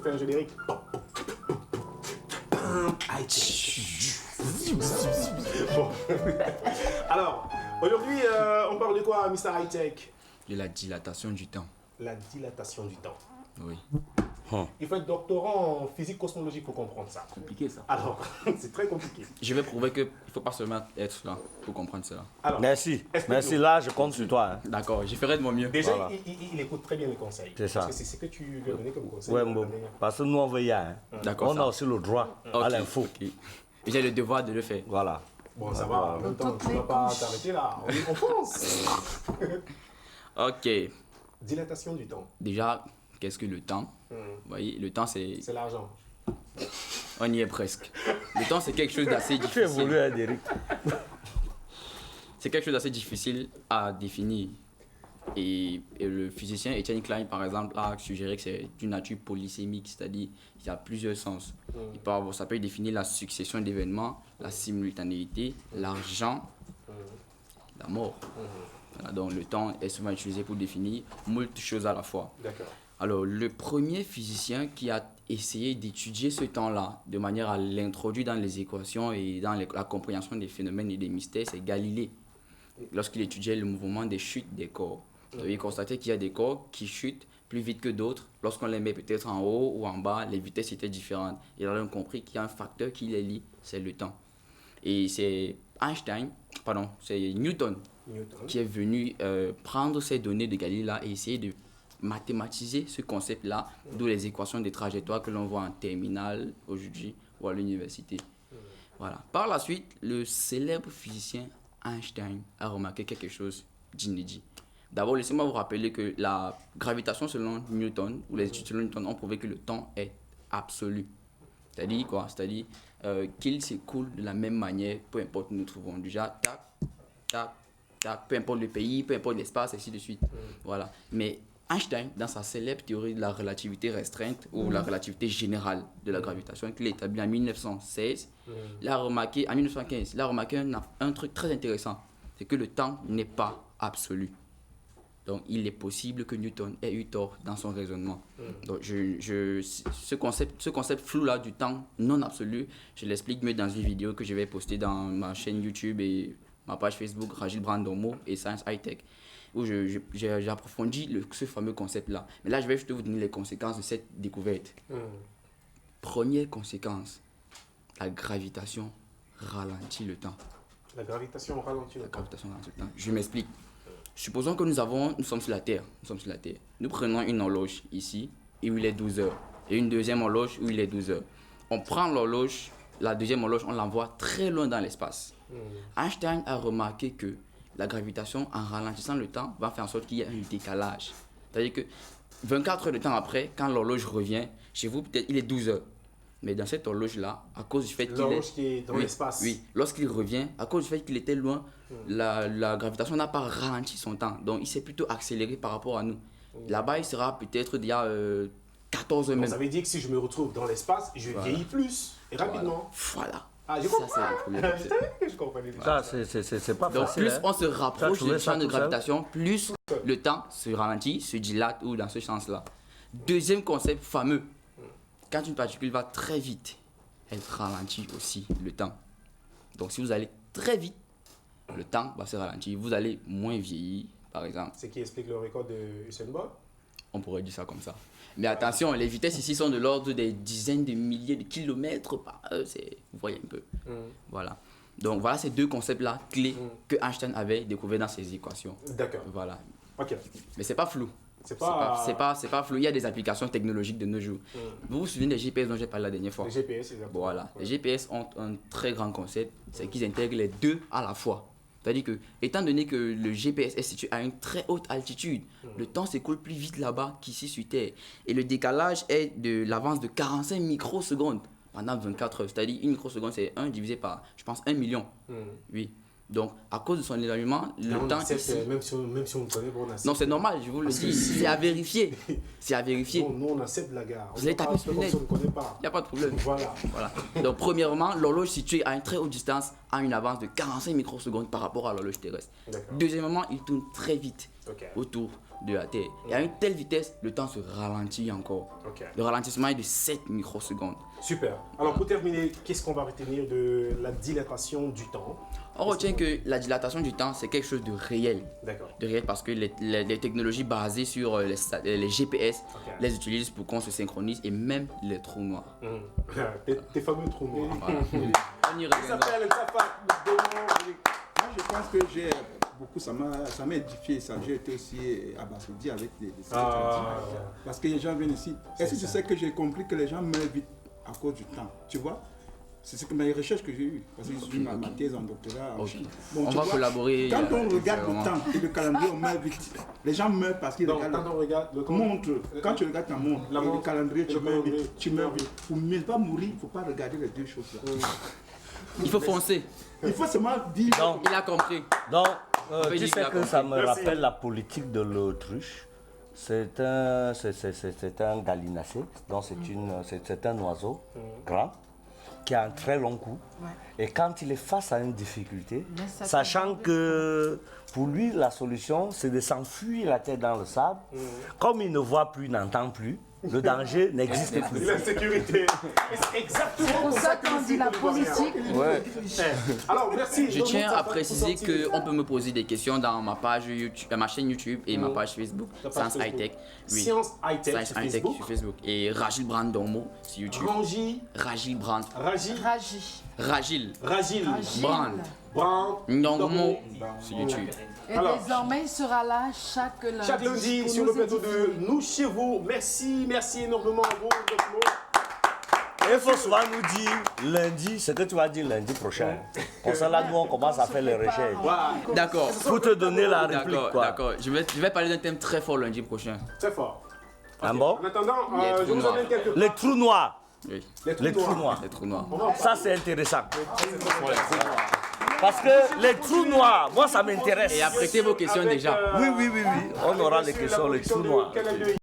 fais un générique. Bon. Alors, aujourd'hui, on parle de quoi, Mr. High Tech? De la dilatation du temps. La dilatation du temps. Oui. Il faut être doctorant en physique cosmologique pour comprendre ça. Compliqué ça. Alors, c'est très compliqué. Je vais prouver qu'il ne faut pas seulement être là pour comprendre cela. Alors, Merci. explique-nous. Merci, là, je compte sur toi. Hein. D'accord, je ferai de mon mieux. Déjà, Voilà. il écoute très bien les conseils. C'est ça. Parce que c'est ce que tu lui as donné comme conseil. Ouais, bon, parce que nous, on veut y aller. Hein. D'accord, On ça. a aussi le droit à Ok, l'info. ok. J'ai le devoir de le faire. Voilà. Bon, ça va. En même temps, tu ne vas pas t'arrêter là. On fonce. Ok. Dilatation du temps. Déjà, qu'est-ce que le temps? Vous voyez, le temps c'est... C'est l'argent. On y est presque. Le temps c'est quelque chose d'assez Tu évolues, difficile. hein, Derek. C'est quelque chose d'assez difficile à définir. Et le physicien Etienne Klein, par exemple, a suggéré que c'est d'une nature polysémique, c'est-à-dire qu'il y a plusieurs sens. Ça peut définir la succession d'événements, la simultanéité, l'argent, la mort. Voilà, donc le temps est souvent utilisé pour définir moult choses à la fois. D'accord. Alors, le premier physicien qui a essayé d'étudier ce temps-là de manière à l'introduire dans les équations et dans la compréhension des phénomènes et des mystères, c'est Galilée. Lorsqu'il étudiait le mouvement des chutes des corps. Donc, il constatait qu'il y a des corps qui chutent plus vite que d'autres. Lorsqu'on les met peut-être en haut ou en bas, les vitesses étaient différentes. Il a donc compris qu'il y a un facteur qui les lie, c'est le temps. Et c'est c'est Newton qui est venu prendre ces données de Galilée-là et essayer de mathématiser ce concept-là, d'où les équations des trajectoires que l'on voit en terminale aujourd'hui ou à l'université. Voilà. Par la suite, le célèbre physicien Einstein a remarqué quelque chose d'inédit. D'abord, laissez-moi vous rappeler que la gravitation selon Newton, ou les études selon Newton, ont prouvé que le temps est absolu. C'est-à-dire quoi? C'est-à-dire qu'il s'écoule de la même manière, peu importe où nous nous trouvons. Déjà, tac, tac, tac, peu importe le pays, peu importe l'espace, ainsi de suite. Voilà. Mais Einstein, dans sa célèbre théorie de la relativité restreinte, ou la relativité générale de la gravitation, qu'il a établie en 1916, il a remarqué, en 1915, il a remarqué un truc très intéressant, c'est que le temps n'est pas absolu. Donc, il est possible que Newton ait eu tort dans son raisonnement. Donc, ce concept flou-là du temps non absolu, je l'explique mieux dans une vidéo que je vais poster dans ma chaîne YouTube et ma page Facebook, Ragil Brandomo et Science High Tech, où j'ai approfondi ce fameux concept-là. Mais là, je vais juste vous donner les conséquences de cette découverte. Première conséquence, la gravitation ralentit le temps. La gravitation ralentit le La temps. gravitation ralentit le temps. Je m'explique. Supposons que nous sommes sur la Terre. Nous prenons une horloge ici, où il est 12 heures. Et une deuxième horloge où il est 12 heures. On prend l'horloge, la deuxième horloge, on l'envoie très loin dans l'espace. Einstein a remarqué que la gravitation, en ralentissant le temps, va faire en sorte qu'il y ait un décalage. C'est-à-dire que 24 heures de temps après, quand l'horloge revient, chez vous, peut-être il est 12 heures. Mais dans cette horloge-là, à cause du fait qu'il L'horloge qui est dans l'espace. Oui, lorsqu'il revient, à cause du fait qu'il était loin, la gravitation n'a pas ralenti son temps. Donc, il s'est plutôt accéléré par rapport à nous. Là-bas, il sera peut-être il y a 14 heures Donc, même. ça veut dire que si je me retrouve dans l'espace, je vieillis plus et rapidement. Voilà. Ah, je Ça, comprends. c'est le premier Je concept. savais que je comprenais. Ça, c'est pas Donc, facile. plus hein. on se rapproche trouvais du ça champ de tout seul? gravitation, plus le temps se ralentit, se dilate ou dans ce sens-là. Deuxième concept fameux. Quand une particule va très vite, elle ralentit aussi le temps. Donc, si vous allez très vite, le temps va se ralentir. Vous allez moins vieillir, par exemple. C'est qui explique le record de Usain Bolt. On pourrait dire ça comme ça. Mais attention, les vitesses ici sont de l'ordre des dizaines de milliers de kilomètres par heure. Vous voyez un peu. Voilà. Donc, voilà ces deux concepts-là clés que Einstein avait découvert dans ses équations. D'accord. Voilà. Ok. Mais c'est pas flou. C'est pas... C'est pas flou. Il y a des applications technologiques de nos jours. Vous vous souvenez des GPS dont j'ai parlé la dernière fois? Le GPS, exactement. Voilà. Les GPS ont un très grand concept, c'est qu'ils intègrent les deux à la fois. C'est-à-dire que, étant donné que le GPS est situé à une très haute altitude, le temps s'écoule plus vite là-bas qu'ici sur Terre. Et le décalage est de l'avance de 45 microsecondes pendant 24 heures. C'est-à-dire, une microseconde, c'est 1 divisé par, je pense, 1 million. Oui. Donc, à cause de son éloignement, le on temps accepte, ici... même si on me connaît, on accepte. Non, c'est normal, je vous le Parce que dis. si- C'est à vérifier. C'est à vérifier. Non, nous, on accepte la gare. Vous allez taper sur le net. On ne connaît pas. Il n'y a pas de problème. Voilà. Voilà. Donc, premièrement, l'horloge située à une très haute distance a une avance de 45 microsecondes par rapport à l'horloge terrestre. D'accord. Deuxièmement, il tourne très vite Ok. autour. de la Terre. Et à une telle vitesse, le temps se ralentit encore. Ok. Le ralentissement est de 7 microsecondes. Super. Alors pour terminer, qu'est-ce qu'on va retenir de la dilatation du temps? On retient que la dilatation du temps, c'est quelque chose de réel. D'accord. De réel parce que les technologies basées sur les GPS Ok. les utilisent pour qu'on se synchronise et même les trous noirs. Tes fameux trous noirs. Voilà. On y Il reviendra. s'appelle Tafa Domo. Moi, je pense que j'ai beaucoup, ça m'a édifié. Ça. J'ai été aussi abasourdi avec des parce que les gens viennent ici. Est-ce que tu sais que j'ai compris que les gens meurent vite à cause du temps? Tu vois? C'est ce que mes recherches que j'ai eues. Parce que j'ai eu ma thèse en doctorat en Chine. On tu va vois, collaborer. Quand on regarde vraiment. le temps et le calendrier, on meurt vite. Les gens meurent parce qu'ils Donc, regardent quand on regarde le montre. Quand tu regardes ta montre, la et le montre, calendrier, tu le meurs calendrier, vite. Tu meurs vite. Pour ne pas mourir, il ne faut pas regarder les deux choses là. Il faut foncer. Il faut seulement dire. Donc, Il a compris. donc peut tu dire sais qu'il a que ça compris. me Merci. rappelle la politique de l'autruche. C'est un gallinacé, donc c'est un oiseau grand qui a un très long cou. Et quand il est face à une difficulté, sachant que pour lui la solution c'est de s'enfuir la tête dans le sable, comme il ne voit plus, n'entend plus, le danger n'existe plus. la sécurité. Et c'est exactement C'est pour ça qu'on dit la politique. Ouais. Alors, merci. Je tiens à préciser qu'on peut me poser des questions dans ma page YouTube, ma chaîne YouTube et ma page Facebook, Ta page Science Facebook. High Tech. Oui. Science High Tech Science sur High Tech Facebook. sur Facebook. Et Ragil Brandomo sur YouTube. Rangi, Ragil Brand. Ragi, Ragi. Ragil Ragil, Brand. Brand, Ndongo sur YouTube. Et Alors, désormais, il sera là chaque lundi. chaque lundi pour sur nous le plateau de édifier. Nous chez vous. Merci, merci énormément à vous. votre mot. Et il faut souvent nous dire lundi, ce que tu vas dire lundi prochain. Comme ça, là, nous, on commence à faire les recherches. Voilà. D'accord. Pour te donner la réplique, D'accord, quoi. d'accord. Je vais parler d'un thème très fort lundi prochain. Très fort. Ah Ok. bon? En attendant, Les je trous vous noirs. amène quelque part. Les trous noirs. Oui. Les trous noirs. Les trous noirs. On va en Ça, c'est intéressant. Parce que les trous noirs, moi, ça m'intéresse. Et apprêtez vos questions Avec, déjà. Oui, oui, oui, oui. On aura les questions, les trous noirs. Canal 2.